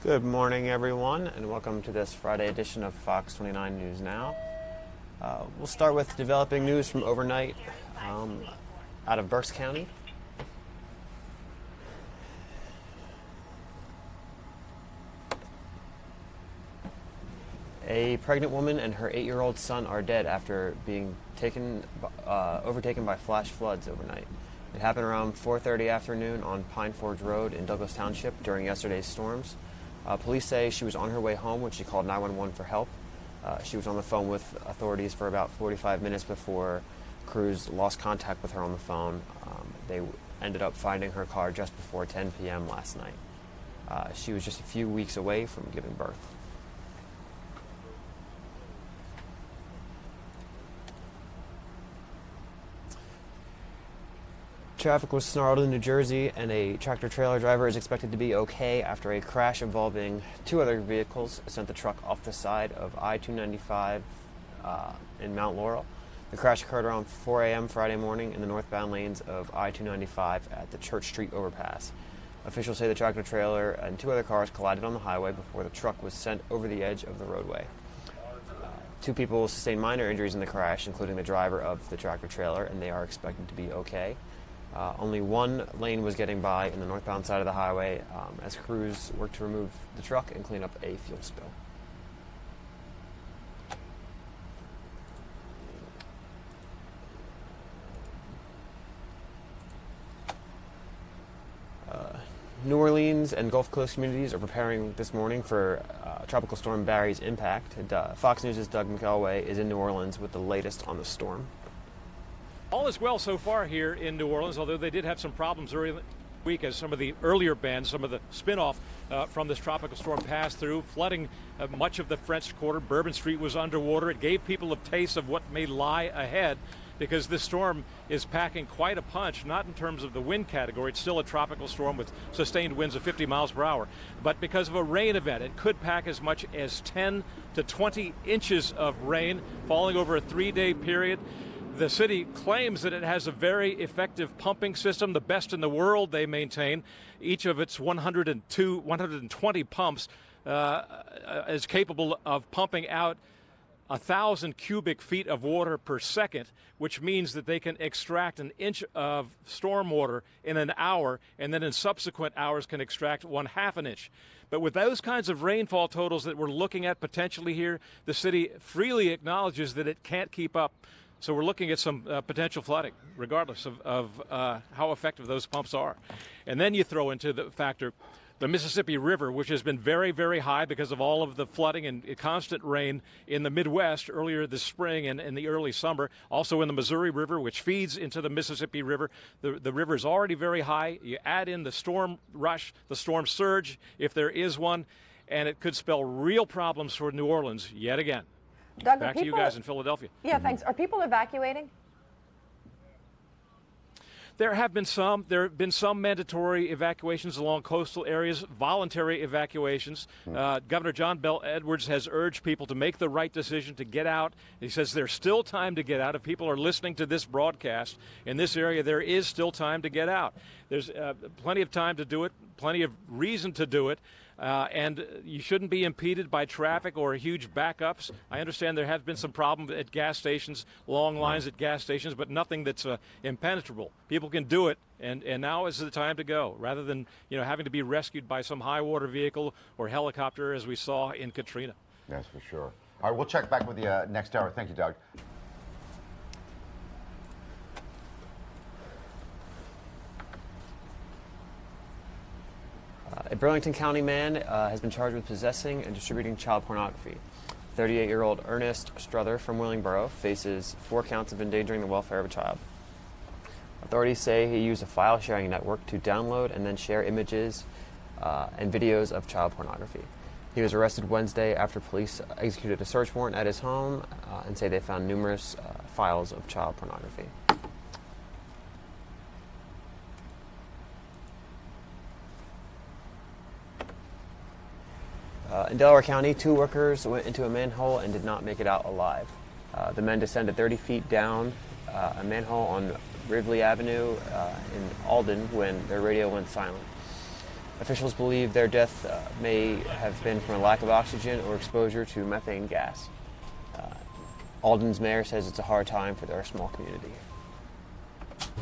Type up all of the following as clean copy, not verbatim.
Good morning, everyone, and welcome to this Friday edition of Fox 29 News Now. We'll start with developing news from overnight out of Berks County. A pregnant woman and her 8-year-old son are dead after being overtaken by flash floods overnight. It happened around 4:30 afternoon on Pine Forge Road in Douglas Township during yesterday's storms. Police say she was on her way home when she called 911 for help. She was on the phone with authorities for about 45 minutes before crews lost contact with her on the phone. They ended up finding her car just before 10 p.m. last night. She was just a few weeks away from giving birth. Traffic was snarled in New Jersey, and a tractor-trailer driver is expected to be okay after a crash involving two other vehicles sent the truck off the side of I-295 in Mount Laurel. The crash occurred around 4 a.m. Friday morning in the northbound lanes of I-295 at the Church Street overpass. Officials say the tractor-trailer and two other cars collided on the highway before the truck was sent over the edge of the roadway. Two people sustained minor injuries in the crash, including the driver of the tractor-trailer, and they are expected to be okay. Only one lane was getting by in the northbound side of the highway as crews worked to remove the truck and clean up a fuel spill. New Orleans and Gulf Coast communities are preparing this morning for Tropical Storm Barry's impact. Fox News' Doug McElway is in New Orleans with the latest on the storm. All is well so far here in New Orleans, although they did have some problems early in the week as some of the earlier bands, some of the spin-off from this tropical storm passed through, flooding much of the French Quarter. Bourbon Street was underwater. It gave people a taste of what may lie ahead because this storm is packing quite a punch, not in terms of the wind category. It's still a tropical storm with sustained winds of 50 miles per hour. But because of a rain event, it could pack as much as 10 to 20 inches of rain falling over a 3-day period. The city claims that it has a very effective pumping system, the best in the world, they maintain. Each of its 120 pumps is capable of pumping out 1,000 cubic feet of water per second, which means that they can extract an inch of storm water in an hour, and then in subsequent hours can extract 1/2 an inch. But with those kinds of rainfall totals that we're looking at potentially here, the city freely acknowledges that it can't keep up. So we're looking at some potential flooding, regardless of how effective those pumps are. And then you throw into the factor the Mississippi River, which has been very, very high because of all of the flooding and constant rain in the Midwest earlier this spring and in the early summer. Also in the Missouri River, which feeds into the Mississippi River. The river is already very high. You add in the storm rush, the storm surge, if there is one, and it could spell real problems for New Orleans yet again. Doug, back to you guys in Philadelphia. Yeah, thanks. Are people evacuating? There have been some mandatory evacuations along coastal areas, voluntary evacuations. Governor John Bel Edwards has urged people to make the right decision to get out. He says there's still time to get out. If people are listening to this broadcast in this area, there is still time to get out. There's plenty of time to do it, plenty of reason to do it. And you shouldn't be impeded by traffic or huge backups. I understand there have been some problems at gas stations, long lines at gas stations, but nothing that's impenetrable. People can do it, and now is the time to go, rather than having to be rescued by some high water vehicle or helicopter, as we saw in Katrina. Yes, for sure. All right, we'll check back with you next hour. Thank you, Doug. A Burlington County man has been charged with possessing and distributing child pornography. 38-year-old Ernest Struther from Willingboro faces 4 counts of endangering the welfare of a child. Authorities say he used a file-sharing network to download and then share images and videos of child pornography. He was arrested Wednesday after police executed a search warrant at his home and say they found numerous files of child pornography. In Delaware County, 2 workers went into a manhole and did not make it out alive. The men descended 30 feet down a manhole on Rivley Avenue in Alden when their radio went silent. Officials believe their death may have been from a lack of oxygen or exposure to methane gas. Alden's mayor says it's a hard time for their small community.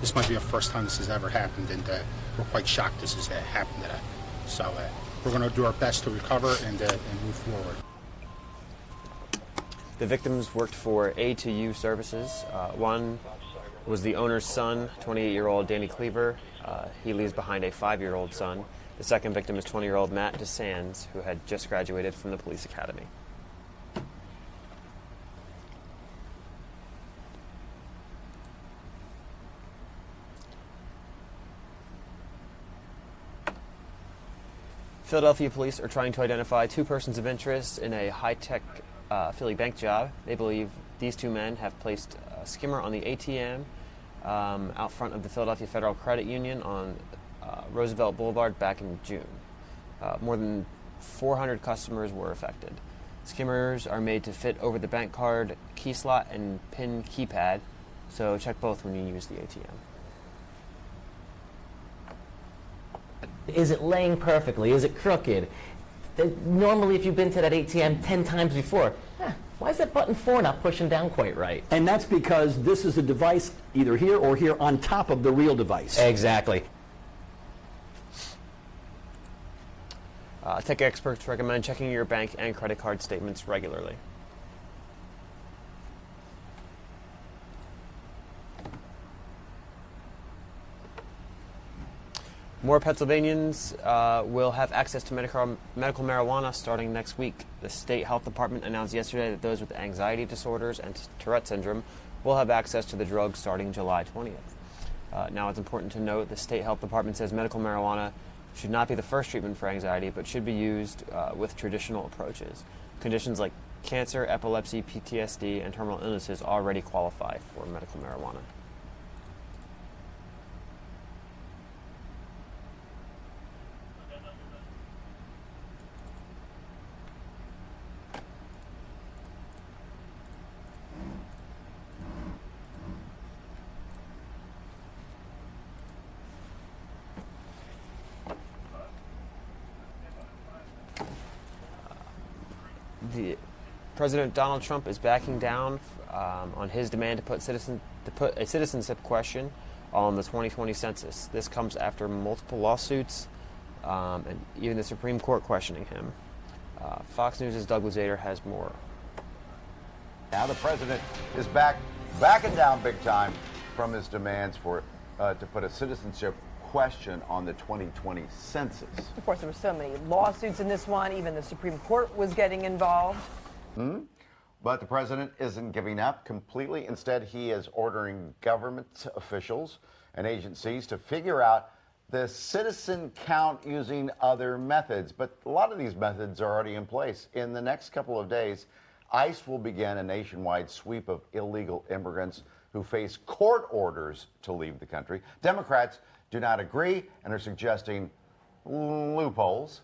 This might be the first time this has ever happened, and we're quite shocked this has happened today. So we're going to do our best to recover and move forward. The victims worked for A2U Services. One was the owner's son, 28-year-old Danny Cleaver. He leaves behind a 5-year-old son. The second victim is 20-year-old Matt DeSands, who had just graduated from the police academy. Philadelphia police are trying to identify two persons of interest in a high-tech Philly bank job. They believe these two men have placed a skimmer on the ATM out front of the Philadelphia Federal Credit Union on Roosevelt Boulevard back in June. More than 400 customers were affected. Skimmers are made to fit over the bank card key slot and PIN keypad, so check both when you use the ATM. Is it laying perfectly? Is it crooked? Normally, if you've been to that ATM 10 times before, why is that button 4 not pushing down quite right? And that's because this is a device either here or here on top of the real device. Exactly. Tech experts recommend checking your bank and credit card statements regularly. More Pennsylvanians will have access to medical marijuana starting next week. The state health department announced yesterday that those with anxiety disorders and Tourette syndrome will have access to the drug starting July 20th. Now, it's important to note the state health department says medical marijuana should not be the first treatment for anxiety, but should be used with traditional approaches. Conditions like cancer, epilepsy, PTSD, and terminal illnesses already qualify for medical marijuana. President Donald Trump is backing down on his demand to put a citizenship question on the 2020 census. This comes after multiple lawsuits and even the Supreme Court questioning him. Fox News' Doug Luzader has more. Now the president is backing down big time from his demands for to put a citizenship question on the 2020 census. Of course, there were so many lawsuits in this one. Even the Supreme Court was getting involved. But the president isn't giving up completely. Instead, he is ordering government officials and agencies to figure out the citizen count using other methods. But a lot of these methods are already in place. In the next couple of days, ICE will begin a nationwide sweep of illegal immigrants who face court orders to leave the country. Democrats do not agree and are suggesting loopholes.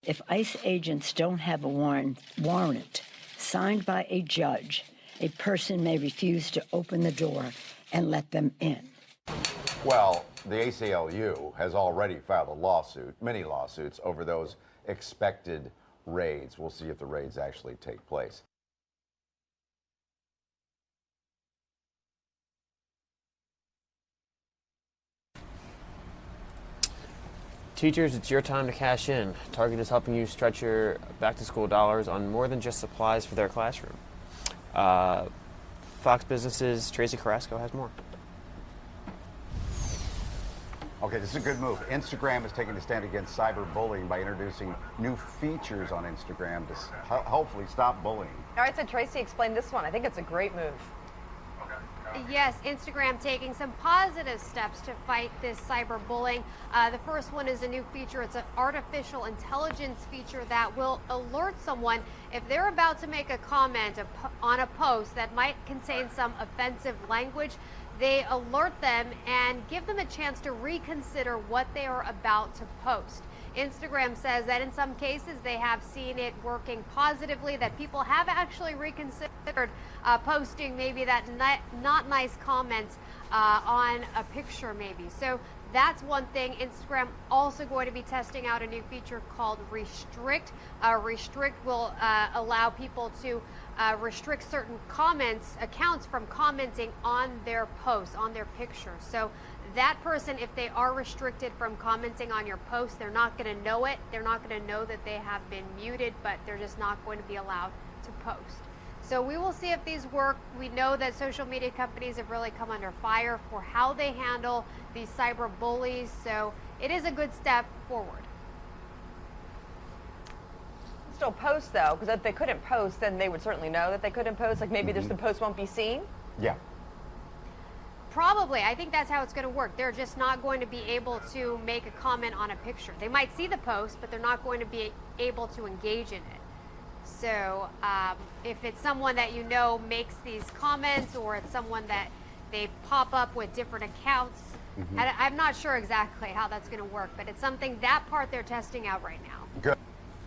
If ICE agents don't have a warrant signed by a judge, a person may refuse to open the door and let them in. Well, the ACLU has already filed a lawsuit, many lawsuits, over those expected raids. We'll see if the raids actually take place. Teachers, it's your time to cash in. Target is helping you stretch your back-to-school dollars on more than just supplies for their classroom. Fox Business's Tracy Carrasco has more. Okay, this is a good move. Instagram is taking a stand against cyberbullying by introducing new features on Instagram to hopefully stop bullying. All right, so Tracy explained this one. I think it's a great move. Yes, Instagram taking some positive steps to fight this cyberbullying. The first one is a new feature. It's an artificial intelligence feature that will alert someone if they're about to make a comment on a post that might contain some offensive language. They alert them and give them a chance to reconsider what they are about to post. Instagram says that in some cases they have seen it working positively, that people have actually reconsidered posting maybe that not nice comments on a picture maybe. So That's one thing. Instagram also going to be testing out a new feature called Restrict. Restrict will allow people to restrict certain accounts from commenting on their posts, on their pictures. So that person, if they are restricted from commenting on your post, they're not going to know it. They're not going to know that they have been muted, but they're just not going to be allowed to post. So we will see if these work. We know that social media companies have really come under fire for how they handle these cyber bullies. So it is a good step forward. Still post though, because if they couldn't post, then they would certainly know that they couldn't post. Like maybe just the post won't be seen. Yeah. Probably. I think that's how it's going to work. They're just not going to be able to make a comment on a picture. They might see the post, but they're not going to be able to engage in it. So if it's someone that you know makes these comments, or it's someone that they pop up with different accounts, I'm not sure exactly how that's going to work, but it's something, that part they're testing out right now. Good.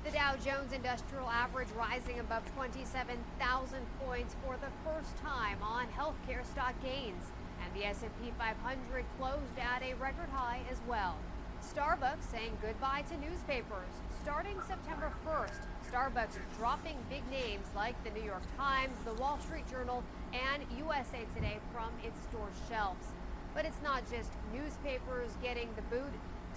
The Dow Jones Industrial Average rising above 27,000 points for the first time on healthcare stock gains. And the S&P 500 closed at a record high as well. Starbucks saying goodbye to newspapers. Starting September 1st, Starbucks dropping big names like the New York Times, the Wall Street Journal, and USA Today from its store shelves. But it's not just newspapers getting the boot.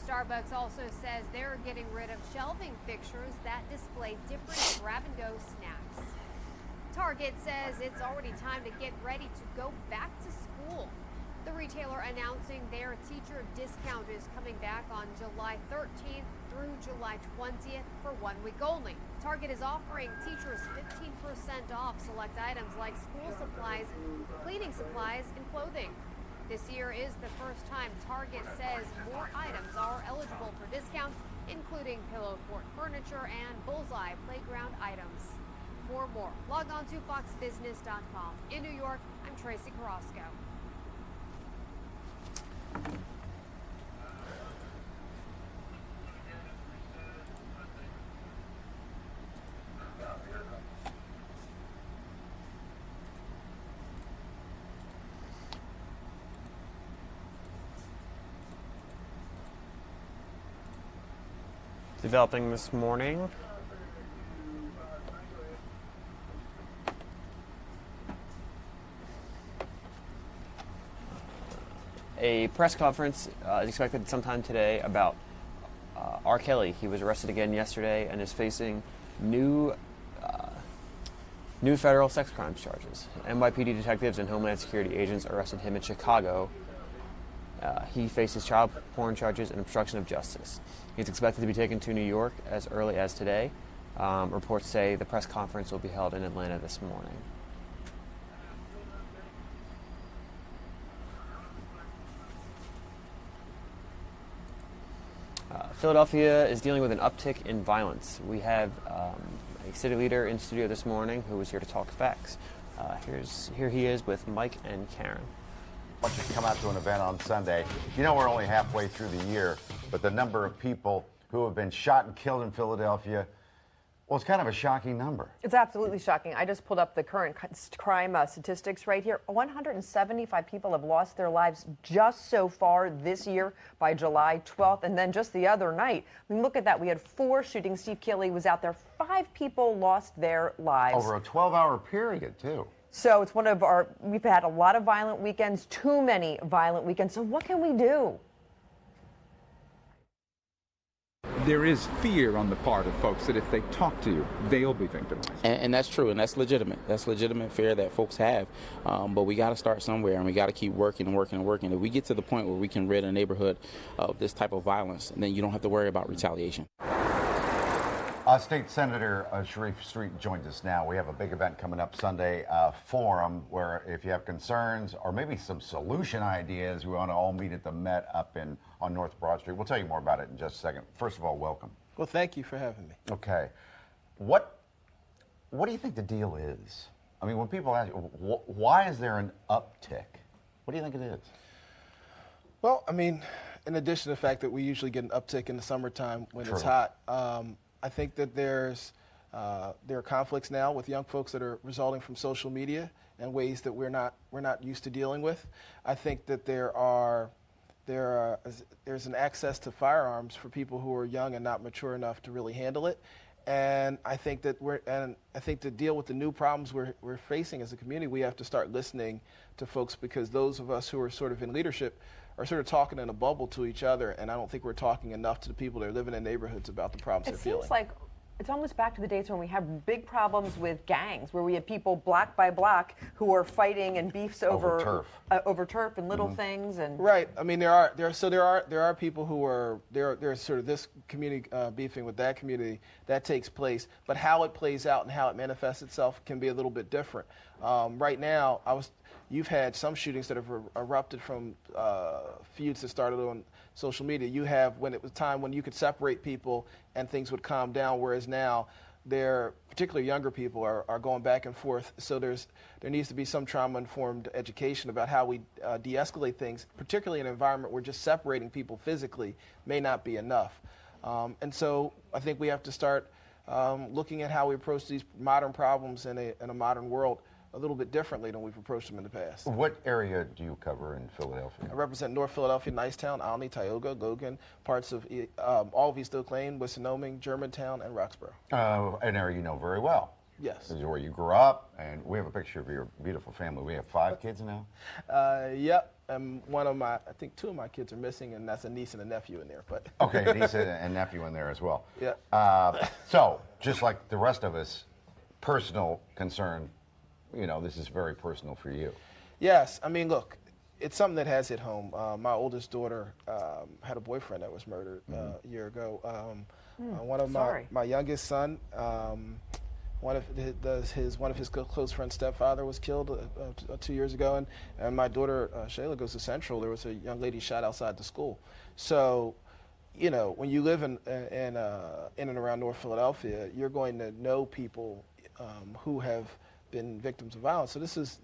Starbucks also says they're getting rid of shelving fixtures that display different grab-and-go snacks. Target says it's already time to get ready to go back to school. The retailer announcing their teacher discount is coming back on July 13th through July 20th for 1 week only. Target is offering teachers 15% off select items like school supplies, cleaning supplies, and clothing. This year is the first time Target says more items are eligible for discounts, including pillow fort furniture and bullseye playground items. For more, log on to foxbusiness.com. In New York, I'm Tracy Carrasco. Developing this morning. A press conference is expected sometime today about R. Kelly. He was arrested again yesterday and is facing new federal sex crimes charges. NYPD detectives and Homeland Security agents arrested him in Chicago. He faces child porn charges and obstruction of justice. He's expected to be taken to New York as early as today. Reports say the press conference will be held in Atlanta this morning. Philadelphia is dealing with an uptick in violence. We have a city leader in studio this morning who was here to talk facts. Here he is with Mike and Karen. I want you to come out to an event on Sunday. You know, we're only halfway through the year, but the number of people who have been shot and killed in Philadelphia, well, it's kind of a shocking number. It's absolutely shocking. I just pulled up the current crime statistics right here. 175 people have lost their lives just so far this year by July 12th. And then just the other night, I mean, look at that. We had 4 shootings. Steve Keeley was out there. 5 people lost their lives. Over a 12-hour period, too. So it's we've had a lot of violent weekends, too many violent weekends. So what can we do? There is fear on the part of folks that if they talk to you, they'll be victimized. And that's true, and that's legitimate. That's legitimate fear that folks have. But we got to start somewhere, and we got to keep working and working and working. If we get to the point where we can rid a neighborhood of this type of violence, then you don't have to worry about retaliation. State Senator Sharif Street joins us now. We have a big event coming up Sunday, forum, where if you have concerns or maybe some solution ideas, we want to all meet at the Met up on North Broad Street. We'll tell you more about it in just a second. First of all, welcome. Well, thank you for having me. Okay. What do you think the deal is? I mean, when people ask, why is there an uptick? What do you think it is? Well, I mean, in addition to the fact that we usually get an uptick in the summertime when True. It's hot, I think that there are conflicts now with young folks that are resulting from social media in ways that we're not used to dealing with. I think that there there's an access to firearms for people who are young and not mature enough to really handle it. And I think that to deal with the new problems we're facing as a community, we have to start listening to folks, because those of us who are sort of in leadership are sort of talking in a bubble to each other, and I don't think we're talking enough to the people that are living in neighborhoods about the problems they're feeling. It seems like it's almost back to the days when we had big problems with gangs, where we had people block by block who are fighting and beefs over turf and little things. And right. I mean, there are people who are there's sort of this community beefing with that community that takes place, but how it plays out and how it manifests itself can be a little bit different. Right now, you've had some shootings that have erupted from feuds that started on social media. You have, when it was time when you could separate people and things would calm down, whereas now particularly younger people are going back and forth. So there needs to be some trauma-informed education about how we de-escalate things, particularly in an environment where just separating people physically may not be enough. And so I think we have to start looking at how we approach these modern problems in a modern world a little bit differently than we've approached them in the past. What area do you cover in Philadelphia? I represent North Philadelphia, Nicetown, Olney, Tioga, Logan, parts of all of East Oak Lane, Wissinoming, Germantown, and Roxborough. An area you know very well. Yes. This is where you grew up, and we have a picture of your beautiful family. We have 5 kids now? Yep. And I think 2 of my kids are missing, and that's a niece and a nephew in there. But okay, niece and nephew in there as well. Yeah. So, just like the rest of us, personal concern, this is very personal for you. Yes. I mean, look, it's something that has hit home. My oldest daughter had a boyfriend that was murdered a year ago. One of my youngest son, one of his close friend's stepfather was killed 2 years ago, and my daughter Shayla goes to Central. There was a young lady shot outside the school. So, when you live in and around North Philadelphia, you're going to know people who have been victims of violence. So this is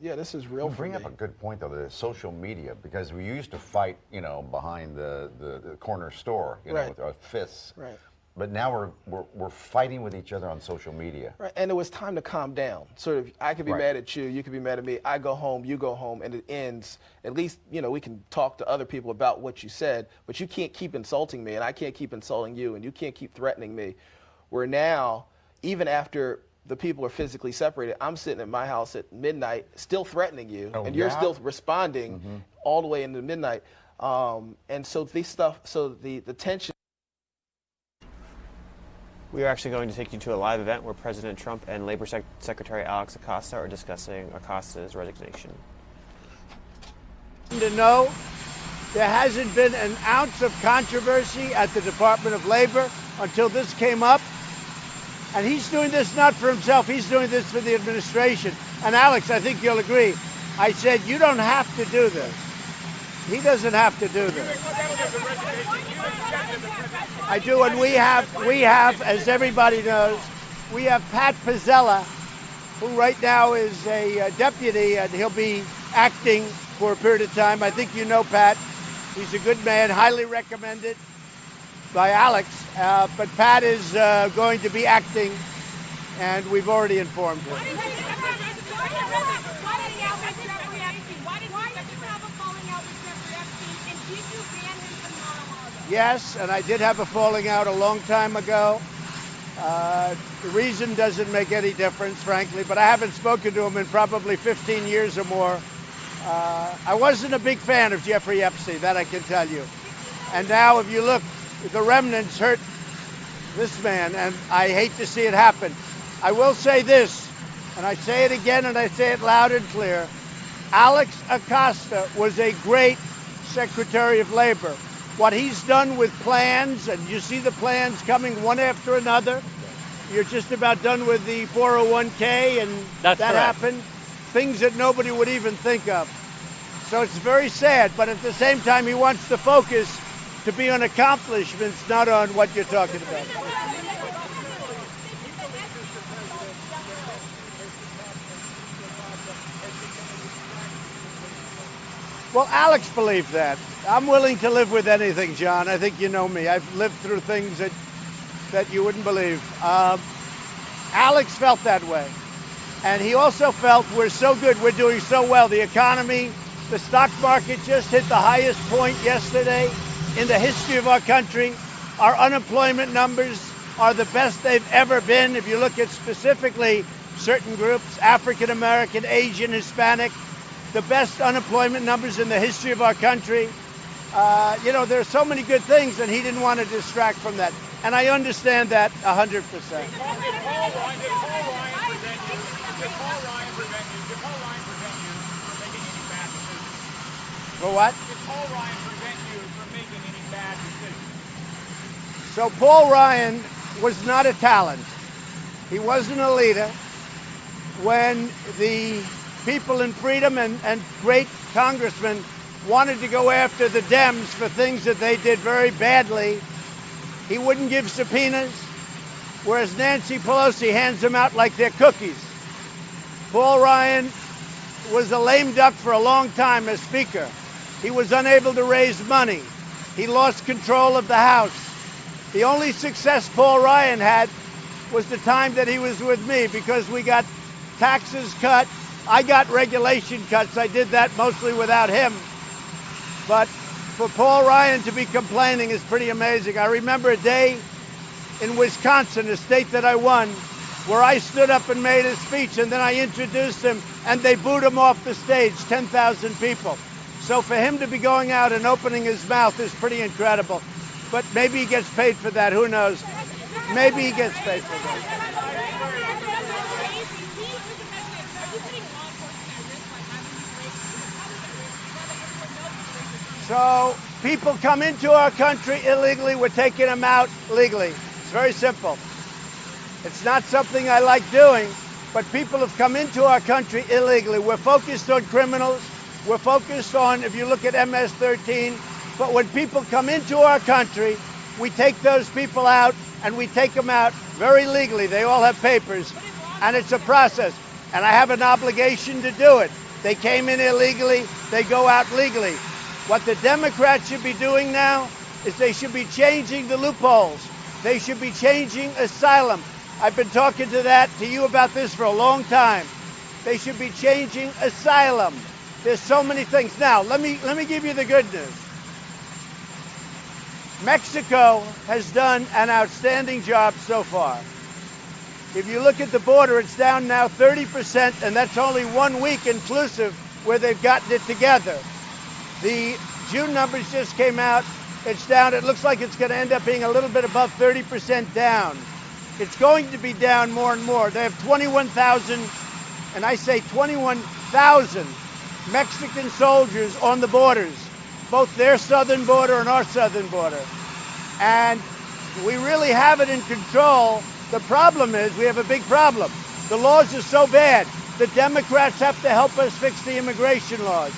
real. You bring up a good point though, the social media, because we used to fight, behind the corner store, with our fists. Right. But now we're fighting with each other on social media. Right. And it was time to calm down. Sort of, I could be mad at you, you could be mad at me. I go home, you go home, and it ends. At least, we can talk to other people about what you said, but you can't keep insulting me, and I can't keep insulting you, and you can't keep threatening me. Where now, even after the people are physically separated, I'm sitting at my house at midnight still threatening you, and you're still responding all the way into midnight. And so the tension. We are actually going to take you to a live event where President Trump and Labor Secretary Alex Acosta are discussing Acosta's resignation. To know, there hasn't been an ounce of controversy at the Department of Labor until this came up. And he's doing this not for himself, he's doing this for the administration. And Alex, I think you'll agree, I said, you don't have to do this. He doesn't have to do this. I do, and we have, as everybody knows, we have Pat Pizzella, who right now is a deputy, and he'll be acting for a period of time. I think you know Pat. He's a good man, highly recommended by Alex, but Pat is going to be acting, and we've already informed him. Yes, and I did have a falling out a long time ago. The reason doesn't make any difference, frankly, but I haven't spoken to him in probably 15 years or more. I wasn't a big fan of Jeffrey Epstein, that I can tell you. And now if you look, the remnants hurt this man, and I hate to see it happen. I will say this, and I say it again, and I say it loud and clear. Alex Acosta was a great Secretary of Labor. What he's done with plans, and you see the plans coming one after another. You're just about done with the 401k, and that happened. Things that nobody would even think of. So it's very sad, but at the same time, he wants to focus to be on accomplishments, not on what you're talking about. Well, Alex believed that. I'm willing to live with anything, John. I think you know me. I've lived through things that you wouldn't believe. Alex felt that way. And he also felt we're so good, we're doing so well. The economy The stock market just hit the highest point yesterday in the history of our country. Our unemployment numbers are the best they've ever been. If you look at specifically certain groups, African American, Asian, Hispanic, the best unemployment numbers in the history of our country. You know, there's so many good things, and he didn't want to distract from that. And I understand that 100%. For what? Did Paul Ryan prevent you from making any bad decisions? So Paul Ryan was not a talent. He wasn't a leader. When the people in freedom and great congressmen wanted to go after the Dems for things that they did very badly, he wouldn't give subpoenas, whereas Nancy Pelosi hands them out like they're cookies. Paul Ryan was a lame duck for a long time as Speaker. He was unable to raise money. He lost control of the House. The only success Paul Ryan had was the time that he was with me, because we got taxes cut. I got regulation cuts. I did that mostly without him. But for Paul Ryan to be complaining is pretty amazing. I remember a day in Wisconsin, a state that I won, where I stood up and made a speech, and then I introduced him, and they booed him off the stage, 10,000 people. So for him to be going out and opening his mouth is pretty incredible. But maybe he gets paid for that. Who knows? Maybe he gets paid for that. So people come into our country illegally. We're taking them out legally. It's very simple. It's not something I like doing, but people have come into our country illegally. We're focused on criminals. We're focused on, if you look at MS-13, but when people come into our country, we take those people out, and we take them out very legally. They all have papers, and it's a process, and I have an obligation to do it. They came in illegally, they go out legally. What the Democrats should be doing now is they should be changing the loopholes. They should be changing asylum. I've been talking to you about this for a long time. They should be changing asylum. There's so many things. Now, let me give you the good news. Mexico has done an outstanding job so far. If you look at the border, it's down now 30%, and that's only 1 week inclusive where they've gotten it together. The June numbers just came out. It's down. It looks like it's going to end up being a little bit above 30% down. It's going to be down more and more. They have 21,000, and I say 21,000 Mexican soldiers on the borders, both their southern border and our southern border. And we really have it in control. The problem is we have a big problem. The laws are so bad. The Democrats have to help us fix the immigration laws.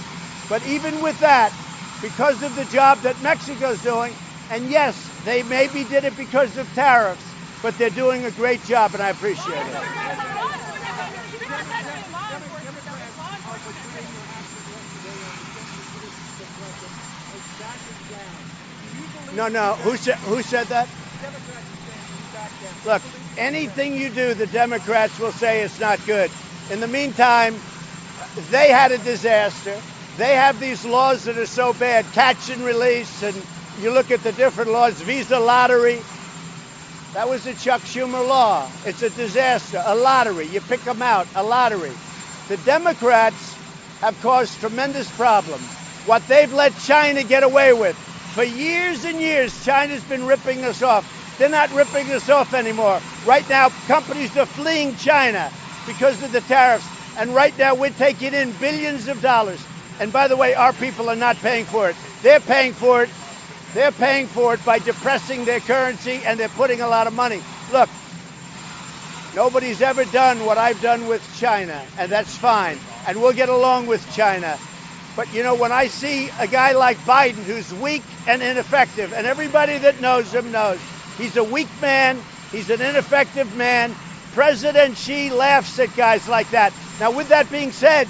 But even with that, because of the job that Mexico's doing, and yes, they maybe did it because of tariffs, but they're doing a great job, and I appreciate it. No. Who said that? Look, anything you do, the Democrats will say it's not good. In the meantime, they had a disaster. They have these laws that are so bad, catch and release, and you look at the different laws, visa lottery. That was a Chuck Schumer law. It's a disaster, a lottery. You pick them out, a lottery. The Democrats have caused tremendous problems. What they've let China get away with. For years and years, China's been ripping us off. They're not ripping us off anymore. Right now, companies are fleeing China because of the tariffs. And right now, we're taking in billions of dollars. And by the way, our people are not paying for it. They're paying for it. They're paying for it by depressing their currency, and they're putting a lot of money. Look, nobody's ever done what I've done with China, and that's fine. And we'll get along with China. But, you know, when I see a guy like Biden who's weak and ineffective, and everybody that knows him knows, he's a weak man, he's an ineffective man. President Xi laughs at guys like that. Now, with that being said,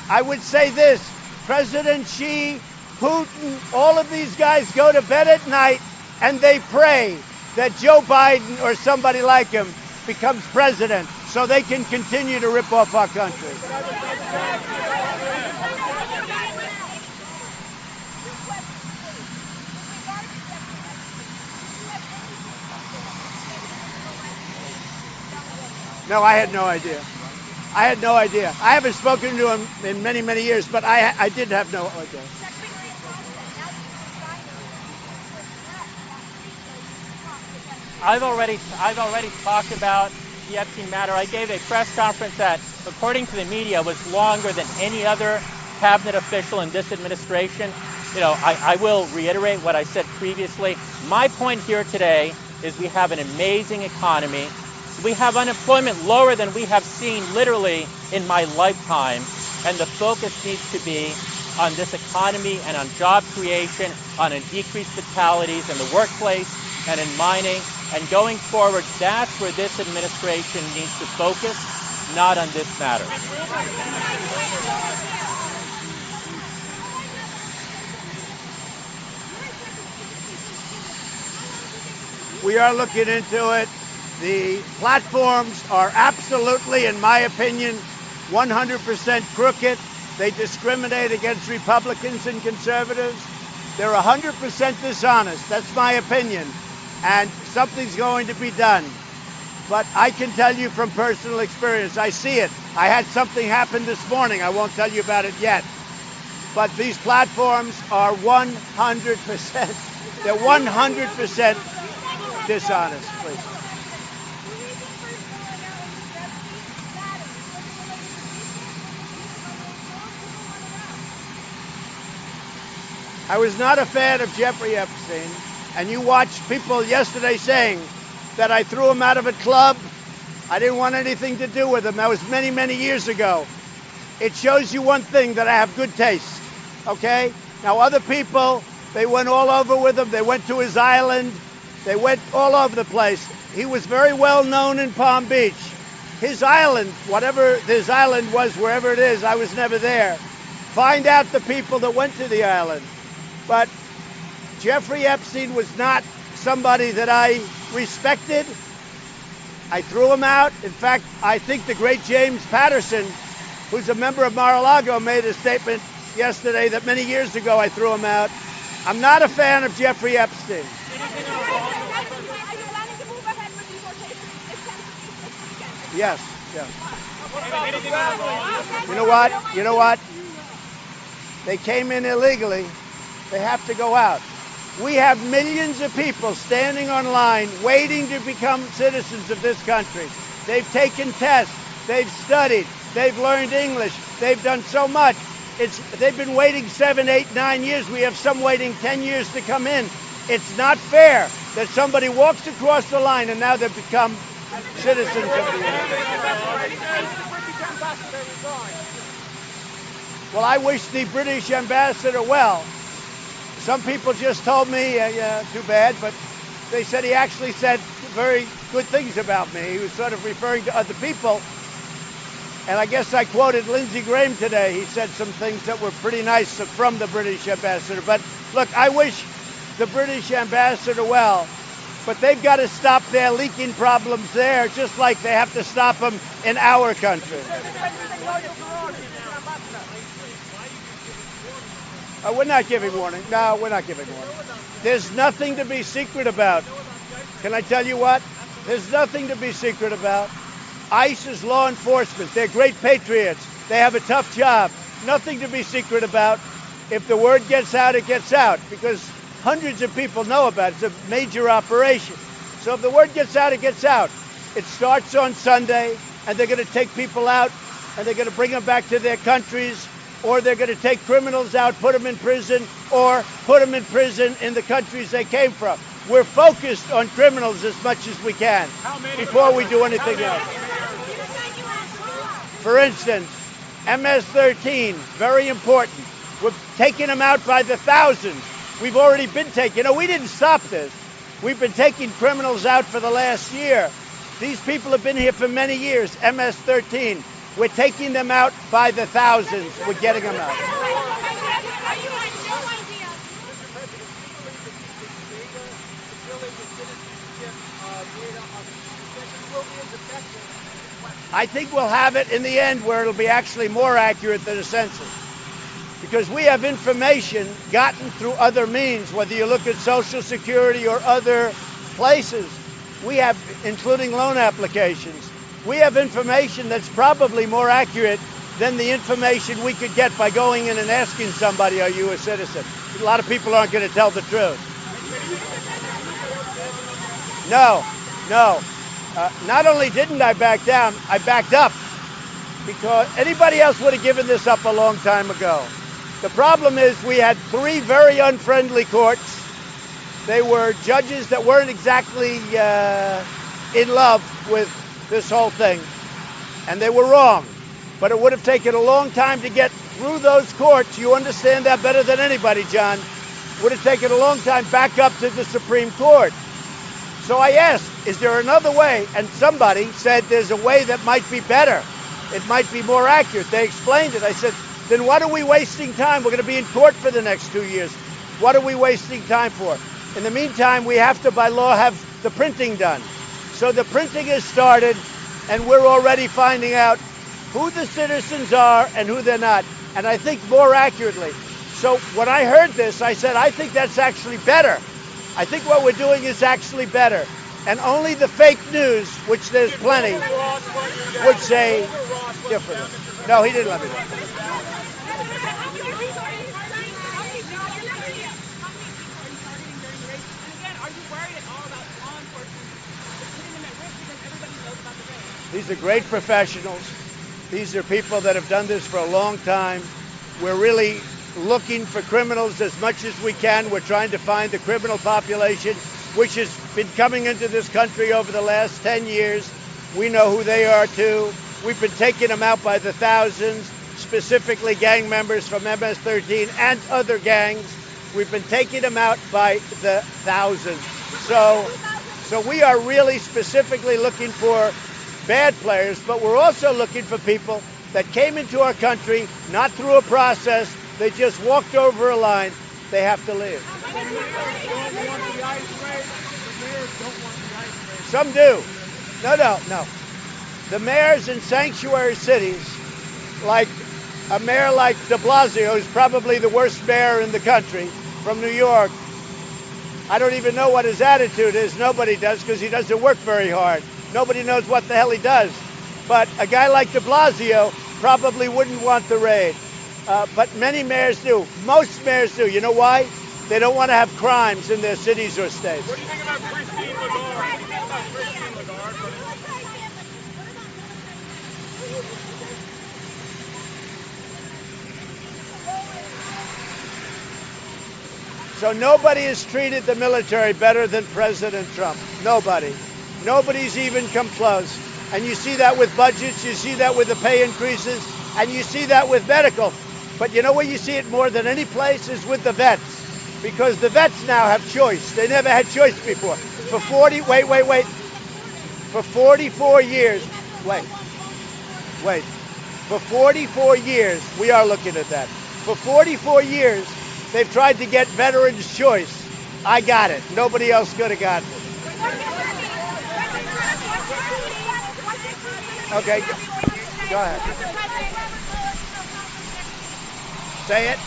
I would say this. President Xi, Putin, all of these guys go to bed at night and they pray that Joe Biden or somebody like him becomes president so they can continue to rip off our country. No, I had no idea. I had no idea. I haven't spoken to him in many, many years, but I did have no idea. I've already talked about the Epstein matter. I gave a press conference that, according to the media, was longer than any other cabinet official in this administration. You know, I will reiterate what I said previously. My point here today is we have an amazing economy. We have unemployment lower than we have seen literally in my lifetime. And the focus needs to be on this economy and on job creation, on decreased fatalities in the workplace and in mining. And going forward, that's where this administration needs to focus, not on this matter. We are looking into it. The platforms are absolutely, in my opinion, 100% crooked. They discriminate against Republicans and conservatives. They're 100% dishonest. That's my opinion. And something's going to be done. But I can tell you from personal experience, I see it. I had something happen this morning. I won't tell you about it yet. But these platforms are 100%, they're 100% dishonest, please. I was not a fan of Jeffrey Epstein, and you watched people yesterday saying that I threw him out of a club. I didn't want anything to do with him. That was many, many years ago. It shows you one thing, that I have good taste, okay? Now, other people, they went all over with him. They went to his island. They went all over the place. He was very well known in Palm Beach. His island, whatever his island was, wherever it is, I was never there. Find out the people that went to the island. But Jeffrey Epstein was not somebody that I respected. I threw him out. In fact, I think the great James Patterson, who's a member of Mar-a-Lago, made a statement yesterday that many years ago I threw him out. I'm not a fan of Jeffrey Epstein. Yes, yes. You know what? You know what? They came in illegally. They have to go out. We have millions of people standing online waiting to become citizens of this country. They've taken tests. They've studied. They've learned English. They've done so much. They've been waiting 7, 8, 9 years. We have some waiting 10 years to come in. It's not fair that somebody walks across the line and now they've become citizens of the United States. Well, I wish the British ambassador well. Some people just told me, too bad, but they said he actually said very good things about me. He was sort of referring to other people. And I guess I quoted Lindsey Graham today. He said some things that were pretty nice from the British ambassador. But look, I wish the British ambassador well, but they've got to stop their leaking problems there, just like they have to stop them in our country. We're not giving warning. No, we're not giving warning. There's nothing to be secret about. Can I tell you what? There's nothing to be secret about. ICE is law enforcement. They're great patriots. They have a tough job. Nothing to be secret about. If the word gets out, it gets out, because hundreds of people know about it. It's a major operation. So if the word gets out, it gets out. It starts on Sunday, and they're going to take people out, and they're going to bring them back to their countries, or they're going to take criminals out, put them in prison, or put them in prison in the countries they came from. We're focused on criminals as much as we can before we do anything else. For instance, MS-13, very important. We're taking them out by the thousands. We've already been taking, we didn't stop this. We've been taking criminals out for the last year. These people have been here for many years, MS-13. We're taking them out by the thousands. We're getting them out. I think we'll have it in the end where it'll be actually more accurate than a census. Because we have information gotten through other means, whether you look at Social Security or other places. We have, including loan applications, we have information that's probably more accurate than the information we could get by going in and asking somebody, are you a citizen? A lot of people aren't going to tell the truth. No. Not only didn't I back down, I backed up, because anybody else would have given this up a long time ago. The problem is we had 3 very unfriendly courts. They were judges that weren't exactly in love with this whole thing, and they were wrong. But it would have taken a long time to get through those courts. You understand that better than anybody, John. Would have taken a long time back up to the Supreme Court. So I asked, is there another way? And somebody said there's a way that might be better. It might be more accurate. They explained it. I said, then what are we wasting time? We're going to be in court for the next 2 years. What are we wasting time for? In the meantime, we have to, by law, have the printing done. So the printing has started, and we're already finding out who the citizens are and who they're not. And I think more accurately. So when I heard this, I said, I think that's actually better. I think what we're doing is actually better. And only the fake news, which there's plenty, would say differently. No, he didn't let me know. These are great professionals. These are people that have done this for a long time. We're really looking for criminals as much as we can. We're trying to find the criminal population, which has been coming into this country over the last 10 years. We know who they are, too. We've been taking them out by the thousands, specifically gang members from MS-13 and other gangs. We've been taking them out by the thousands. So we are really specifically looking for bad players, but we're also looking for people that came into our country, not through a process. They just walked over a line. They have to leave. Some do. No. The mayors in sanctuary cities, like a mayor like de Blasio, who's probably the worst mayor in the country, from New York, I don't even know what his attitude is. Nobody does, because he doesn't work very hard. Nobody knows what the hell he does. But a guy like de Blasio probably wouldn't want the raid. But many mayors do. Most mayors do. You know why? They don't want to have crimes in their cities or states. What do you think about Christine Lagarde? So nobody has treated the military better than President Trump. Nobody. Nobody's even come close. And you see that with budgets, you see that with the pay increases, and you see that with medical. But you know where you see it more than any place is with the vets. Because the vets now have choice. They never had choice before. For 44 years, For 44 years, we are looking at that. For 44 years, they've tried to get veterans' choice. I got it. Nobody else could have gotten it. Okay, go ahead. Say it.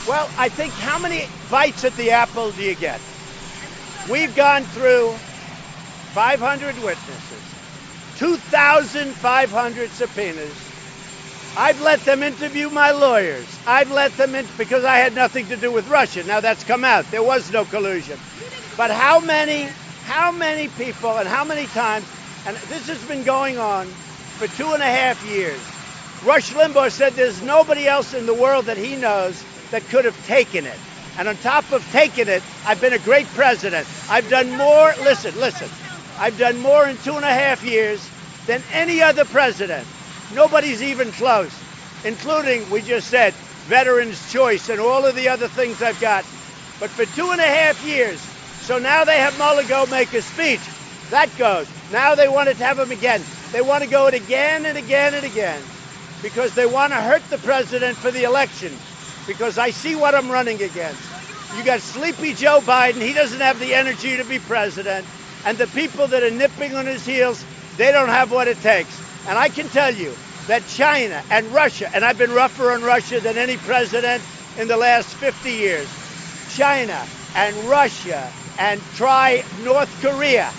Well, I think, how many bites at the apple do you get? We've gone through 500 witnesses, 2,500 subpoenas. I've let them interview my lawyers. I've let them in because I had nothing to do with Russia. Now that's come out. There was no collusion. But how many people and how many times, and this has been going on for 2.5 years. Rush Limbaugh said there's nobody else in the world that he knows that could have taken it. And on top of taking it, I've been a great president. I've done more, listen, I've done more in 2.5 years than any other president. Nobody's even close, including, we just said, Veterans' Choice and all of the other things I've got. But for 2.5 years, so now they have Mueller go make a speech. That goes. Now they want to have him again. They want to go it again and again and again because they want to hurt the president for the election. Because I see what I'm running against. You got sleepy Joe Biden. He doesn't have the energy to be president. And the people that are nipping on his heels, they don't have what it takes. And I can tell you that China and Russia, and I've been rougher on Russia than any president in the last 50 years, China and Russia and try North Korea,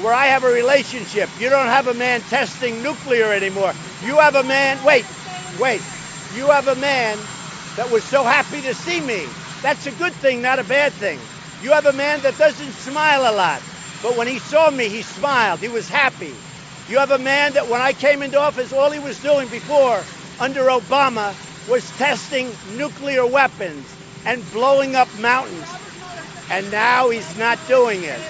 where I have a relationship. You don't have a man testing nuclear anymore. You have a man, wait. You have a man that was so happy to see me. That's a good thing, not a bad thing. You have a man that doesn't smile a lot, but when he saw me, he smiled. He was happy. You have a man that when I came into office, all he was doing before, under Obama, was testing nuclear weapons and blowing up mountains. And now he's not doing it.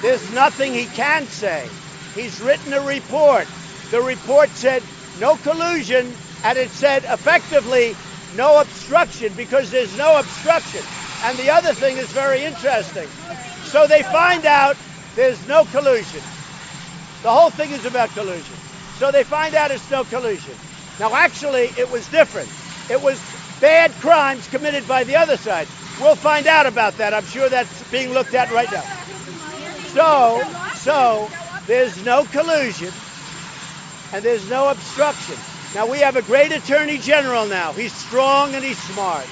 There's nothing he can say. He's written a report. The report said no collusion, and it said effectively no obstruction, because there's no obstruction. And the other thing is very interesting. So they find out there's no collusion. The whole thing is about collusion. So they find out it's no collusion. Now, actually, it was different. It was bad crimes committed by the other side. We'll find out about that. I'm sure that's being looked at right now. So there's no collusion and there's no obstruction. Now, we have a great attorney general now. He's strong and he's smart.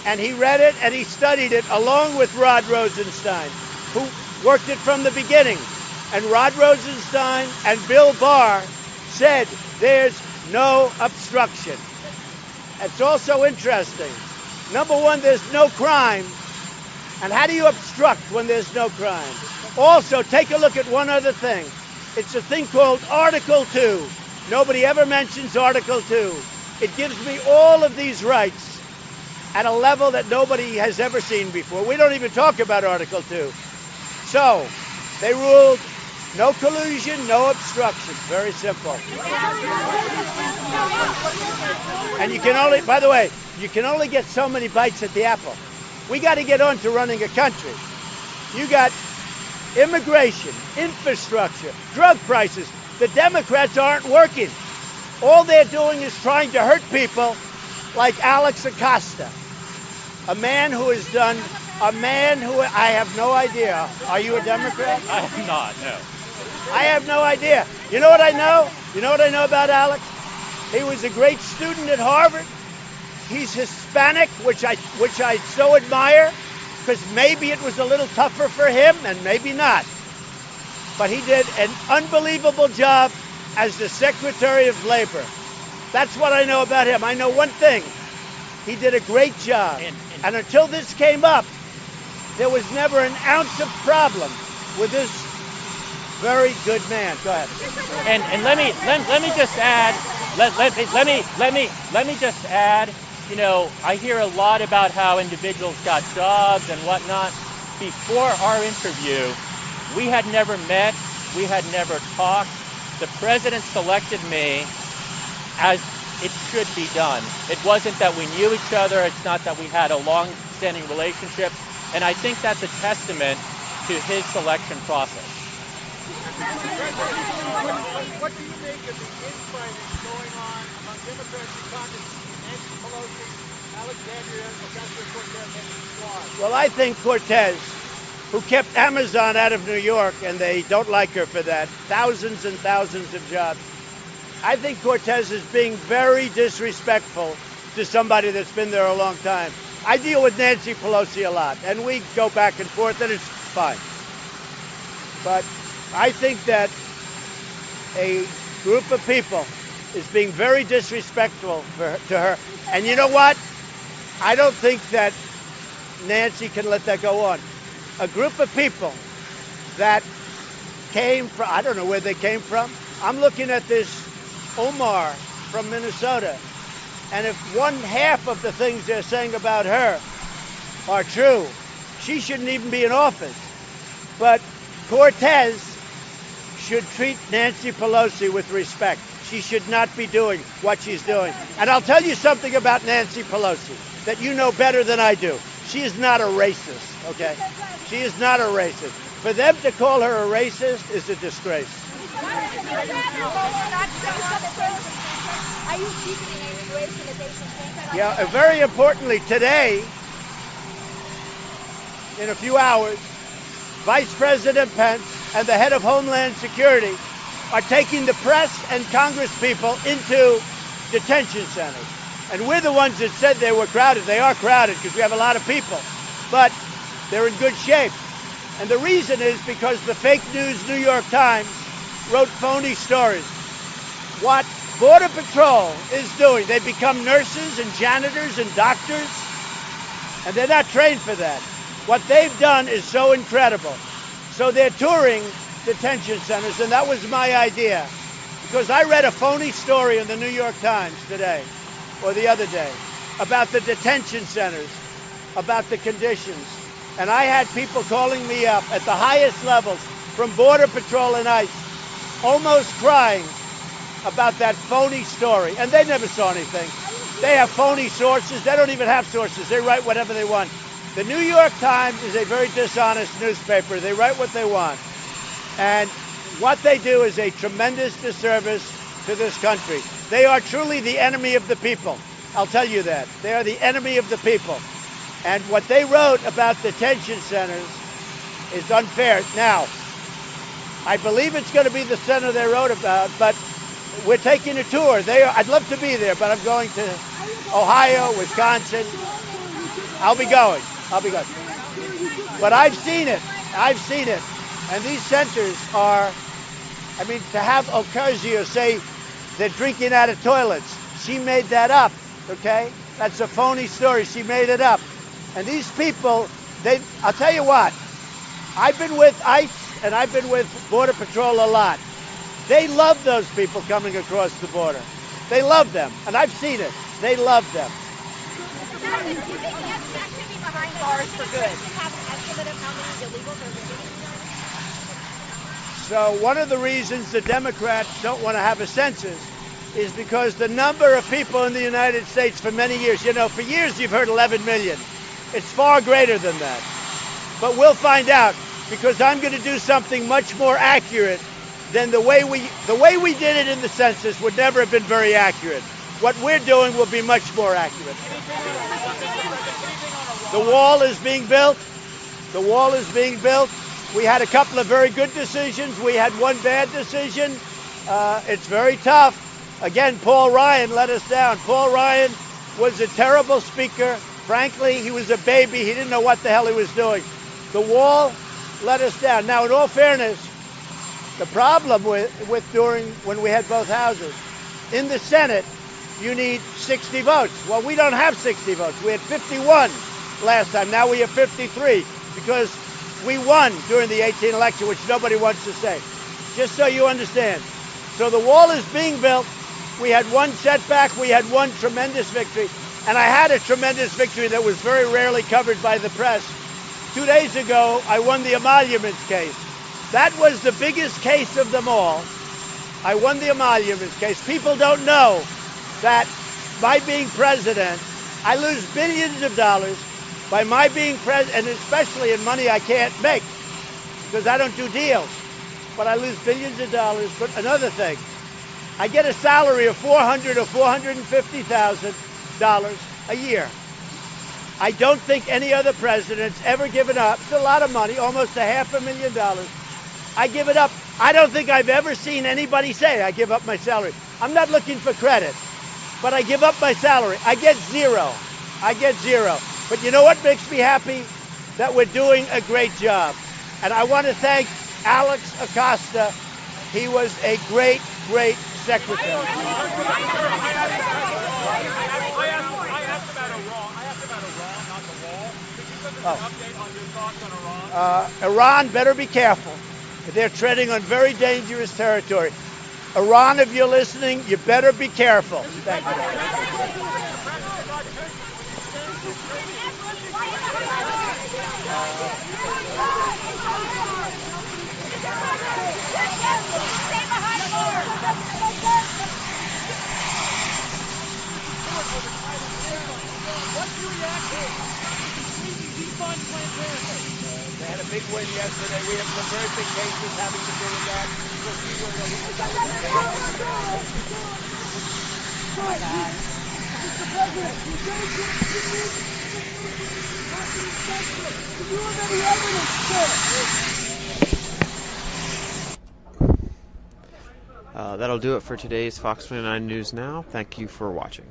And he read it and he studied it along with Rod Rosenstein, who worked it from the beginning. And Rod Rosenstein and Bill Barr said there's no obstruction. It's also interesting. Number one, there's no crime. And how do you obstruct when there's no crime? Also, take a look at one other thing. It's a thing called Article 2. Nobody ever mentions Article 2. It gives me all of these rights at a level that nobody has ever seen before. We don't even talk about Article 2. So, they ruled no collusion, no obstruction. Very simple. And you can only, by the way, you can only get so many bites at the apple. We got to get on to running a country. You got immigration, infrastructure, drug prices. The Democrats aren't working. All they're doing is trying to hurt people like Alex Acosta, a man who has done, I have no idea. Are you a Democrat? I am not, no. I have no idea. You know what I know? You know what I know about Alex? He was a great student at Harvard. He's Hispanic, which I so admire, because maybe it was a little tougher for him, and maybe not. But he did an unbelievable job as the Secretary of Labor. That's what I know about him. I know one thing. He did a great job. And until this came up, there was never an ounce of problem with this very good man. Go ahead. And let me just add. Let me just add. You know, I hear a lot about how individuals got jobs and whatnot. Before our interview, we had never met. We had never talked. The president selected me as it should be done. It wasn't that we knew each other. It's not that we had a long-standing relationship. And I think that's a testament to his selection process. What do you make of the infighting going on among Democrats in Congress, Nancy Pelosi, Alexandria Ocasio-Cortez, and the squad? Well, I think Cortez, who kept Amazon out of New York, and they don't like her for that, thousands and thousands of jobs. I think Cortez is being very disrespectful to somebody that's been there a long time. I deal with Nancy Pelosi a lot, and we go back and forth, and it's fine. But I think that a group of people is being very disrespectful to her. And you know what? I don't think that Nancy can let that go on. A group of people that came from, I don't know where they came from. I'm looking at this Omar from Minnesota. And if one half of the things they're saying about her are true, she shouldn't even be in office. But Cortez should treat Nancy Pelosi with respect. She should not be doing what she's doing. And I'll tell you something about Nancy Pelosi that you know better than I do. She is not a racist, okay? She is not a racist. For them to call her a racist is a disgrace. Yeah, very importantly, today, in a few hours, Vice President Pence and the head of Homeland Security are taking the press and Congress people into detention centers. And we're the ones that said they were crowded. They are crowded because we have a lot of people. But they're in good shape. And the reason is because the fake news New York Times wrote phony stories. What Border Patrol is doing, they become nurses and janitors and doctors, and they're not trained for that. What they've done is so incredible. So they're touring detention centers, and that was my idea. Because I read a phony story in the New York Times today, or the other day, about the detention centers, about the conditions. And I had people calling me up at the highest levels from Border Patrol and ICE, almost crying about that phony story. And they never saw anything. They have phony sources. They don't even have sources. They write whatever they want. The New York Times is a very dishonest newspaper. They write what they want. And what they do is a tremendous disservice to this country. They are truly the enemy of the people. I'll tell you that. They are the enemy of the people. And what they wrote about detention centers is unfair. Now, I believe it's going to be the center they wrote about, but we're taking a tour. I'd love to be there, but I'm going to Ohio, Wisconsin. I'll be going. But I've seen it. And these centers are, I mean, to have Ocasio say they're drinking out of toilets, she made that up, okay? That's a phony story. She made it up. And these people, I'll tell you what, I've been with ICE and I've been with Border Patrol a lot. They love those people coming across the border. They love them, and I've seen it. They love them. So one of the reasons the Democrats don't want to have a census is because the number of people in the United States for many years, for years you've heard 11 million. It's far greater than that. But we'll find out, because I'm going to do something much more accurate than the way we did it in the census would never have been very accurate. What we're doing will be much more accurate. The wall is being built. The wall is being built. We had a couple of very good decisions. We had one bad decision. It's very tough. Again, Paul Ryan let us down. Paul Ryan was a terrible speaker. Frankly, he was a baby. He didn't know what the hell he was doing. The wall let us down. Now, in all fairness, the problem with during when we had both houses, in the Senate, you need 60 votes. Well, we don't have 60 votes. We had 51 last time. Now we have 53 because we won during the 2018 election, which nobody wants to say. Just so you understand. So the wall is being built. We had one setback. We had one tremendous victory. And I had a tremendous victory that was very rarely covered by the press. 2 days ago, I won the emoluments case. That was the biggest case of them all. I won the emoluments case. People don't know that by being president, I lose billions of dollars by my being president, and especially in money I can't make because I don't do deals. But I lose billions of dollars. But another thing, I get a salary of $400,000 or $450,000 a year. I don't think any other president's ever given up. It's a lot of money, almost $500,000. I give it up. I don't think I've ever seen anybody say I give up my salary. I'm not looking for credit, but I give up my salary. I get zero. But you know what makes me happy? That we're doing a great job. And I want to thank Alex Acosta. He was a great, great secretary. I asked about Iran, not the wall. Could you give us an update on your thoughts on Iran? Iran better be careful. They're treading on very dangerous territory. Iran, if you're listening, you better be careful. Thank you. What's your reaction to completely defund Planned Parenthood? They had a big win yesterday. We have some very big cases having to do with that. We'll see where they'll lead. Mr. President, you say do you have any evidence, sir? That'll do it for today's Fox 29 News Now. Thank you for watching.